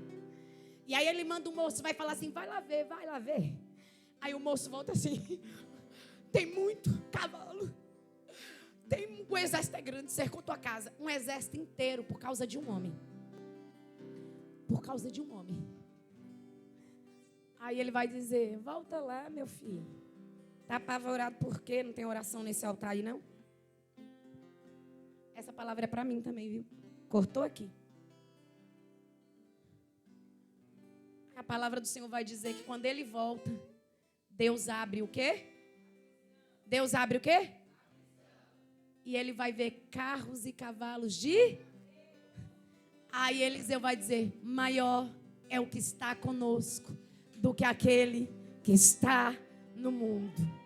E aí ele manda um moço, vai falar assim, vai lá ver, vai lá ver. Aí o moço volta assim, tem muito cavalo, o exército é grande, cercou tua casa. Um exército inteiro por causa de um homem. Por causa de um homem. Aí ele vai dizer, volta lá meu filho. Está apavorado por quê? Não tem oração nesse altar aí não? Essa palavra é para mim também, viu? Cortou aqui. A palavra do Senhor vai dizer que quando ele volta, Deus abre o quê? Deus abre o quê? E ele vai ver carros e cavalos de... Aí Eliseu vai dizer, maior é o que está conosco do que aquele que está no mundo.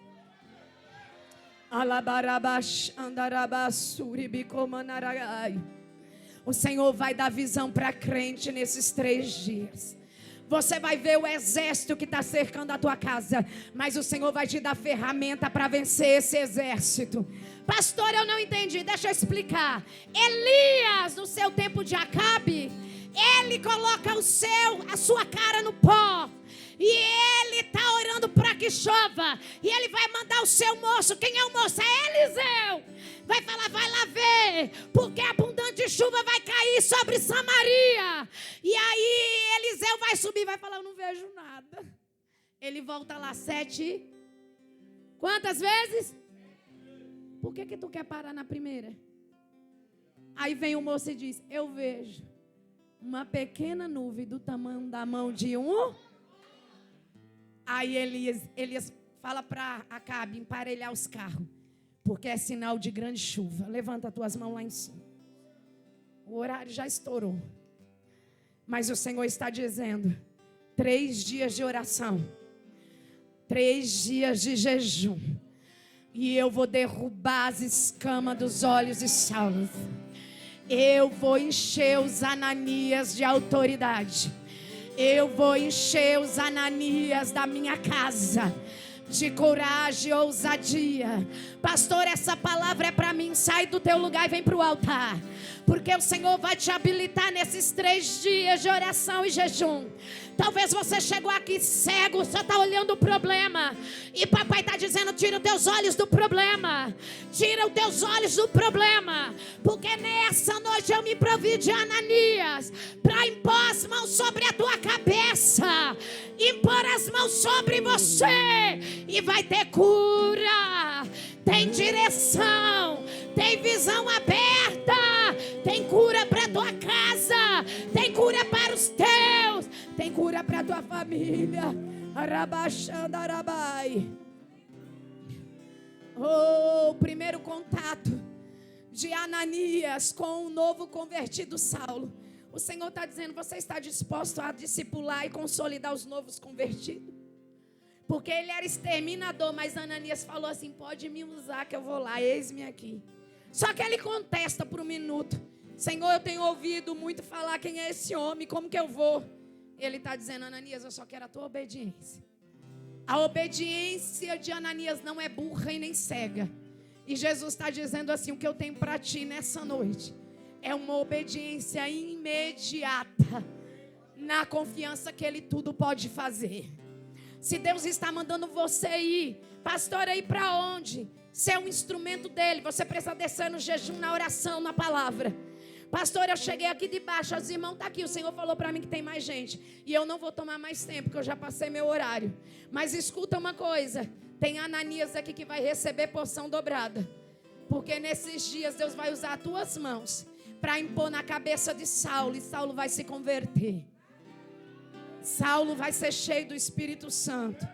O Senhor vai dar visão para crente nesses 3 dias. Você vai ver o exército que está cercando a tua casa, mas o Senhor vai te dar ferramenta para vencer esse exército. Pastor, eu não entendi, deixa eu explicar. Elias, no seu tempo de Acabe, ele coloca a sua cara no pó. E ele está orando para que chova. E ele vai mandar o seu moço. Quem é o moço? É Eliseu. Vai falar, vai lá ver, porque abundante chuva vai cair sobre Samaria. E aí Eliseu vai subir, vai falar, eu não vejo nada. Ele volta lá 7. Quantas vezes? Por que tu quer parar na primeira? Aí vem o moço e diz, eu vejo uma pequena nuvem do tamanho da mão de um. Aí Elias fala para Acabe emparelhar os carros, porque é sinal de grande chuva. Levanta as tuas mãos lá em cima. O horário já estourou. Mas o Senhor está dizendo, 3 dias de oração, 3 dias de jejum, e eu vou derrubar as escamas dos olhos de Saulo. Eu vou encher os Ananias de autoridade. Eu vou encher os Ananias da minha casa de coragem e ousadia. Pastor, essa palavra é para mim. Sai do teu lugar e vem para o altar, porque o Senhor vai te habilitar nesses 3 dias de oração e jejum. Talvez você chegou aqui cego, só está olhando o problema, e papai está dizendo, tira os teus olhos do problema. Tira os teus olhos do problema, porque nessa noite eu me provi de Ananias para impor as mãos sobre a tua cabeça, impor as mãos sobre você, e vai ter cura, tem direção, tem visão aberta, tem cura para tua casa, tem cura para os teus, tem cura para tua família. Arabaxandarabai. O primeiro contato de Ananias com o novo convertido Saulo. O Senhor está dizendo, você está disposto a discipular e consolidar os novos convertidos? Porque ele era exterminador, mas Ananias falou assim: pode me usar que eu vou lá, eis-me aqui. Só que ele contesta por um minuto: Senhor, eu tenho ouvido muito falar quem é esse homem, como que eu vou? Ele está dizendo: Ananias, eu só quero a tua obediência. A obediência de Ananias não é burra e nem cega. E Jesus está dizendo assim: o que eu tenho para ti nessa noite é uma obediência imediata, na confiança que Ele tudo pode fazer. Se Deus está mandando você ir, pastor, ir para onde? Ser um instrumento dEle. Você precisa descer no jejum, na oração, na palavra. Pastor, eu cheguei aqui de baixo, os irmãos estão aqui, o Senhor falou para mim que tem mais gente. E eu não vou tomar mais tempo, porque eu já passei meu horário. Mas escuta uma coisa, tem Ananias aqui que vai receber porção dobrada. Porque nesses dias Deus vai usar as tuas mãos para impor na cabeça de Saulo, e Saulo vai se converter. Saulo vai ser cheio do Espírito Santo.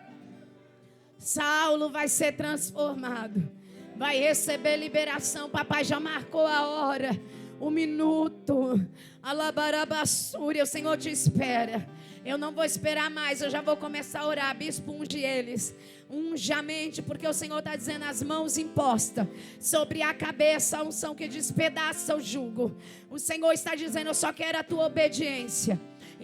Saulo vai ser transformado. Vai receber liberação. Papai já marcou a hora, o minuto. Alabarabassúria, o Senhor te espera. Eu não vou esperar mais, eu já vou começar a orar. Bispo, unge eles. Unge a mente, porque o Senhor está dizendo: as mãos impostas sobre a cabeça, a unção que despedaça o jugo. O Senhor está dizendo: eu só quero a tua obediência.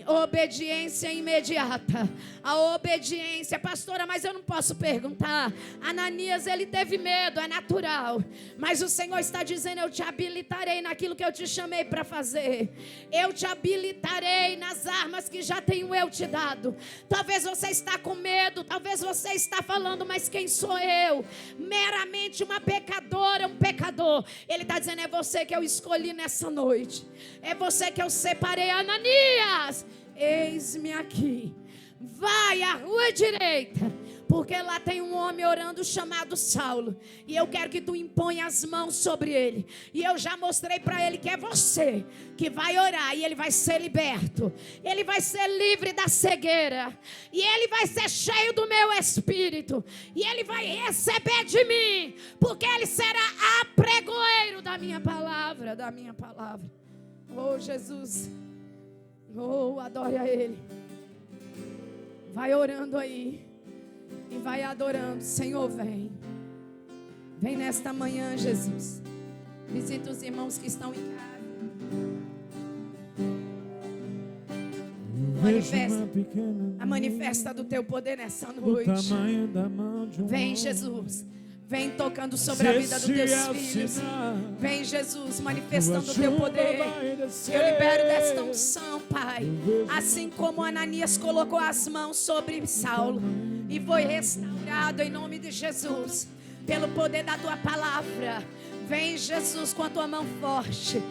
Obediência imediata. A obediência, pastora, mas eu não posso perguntar. Ananias, ele teve medo, é natural. Mas o Senhor está dizendo: eu te habilitarei naquilo que eu te chamei para fazer. Eu te habilitarei nas armas que já tenho eu te dado. Talvez você está com medo, talvez você está falando: mas quem sou eu? Meramente uma pecadora, um pecador. Ele está dizendo: é você que eu escolhi nessa noite. É você que eu separei. Ananias, eis-me aqui. Vai à rua direita, porque lá tem um homem orando chamado Saulo. E eu quero que tu imponha as mãos sobre ele. E eu já mostrei para ele que é você que vai orar. E ele vai ser liberto. Ele vai ser livre da cegueira. E ele vai ser cheio do meu espírito. E ele vai receber de mim, porque ele será apregoeiro da minha palavra. Da minha palavra. Oh, Jesus. Oh, adore a Ele. Vai orando aí e vai adorando. Senhor, vem. Vem nesta manhã, Jesus. Visita os irmãos que estão em casa. Manifesta do teu poder nessa noite. Vem, Jesus. Vem tocando sobre a vida dos teus filhos. Vem, Jesus, manifestando o teu poder. Eu libero desta unção, Pai. Assim como Ananias colocou as mãos sobre Saulo e foi restaurado em nome de Jesus, pelo poder da tua palavra. Vem, Jesus, com a tua mão forte.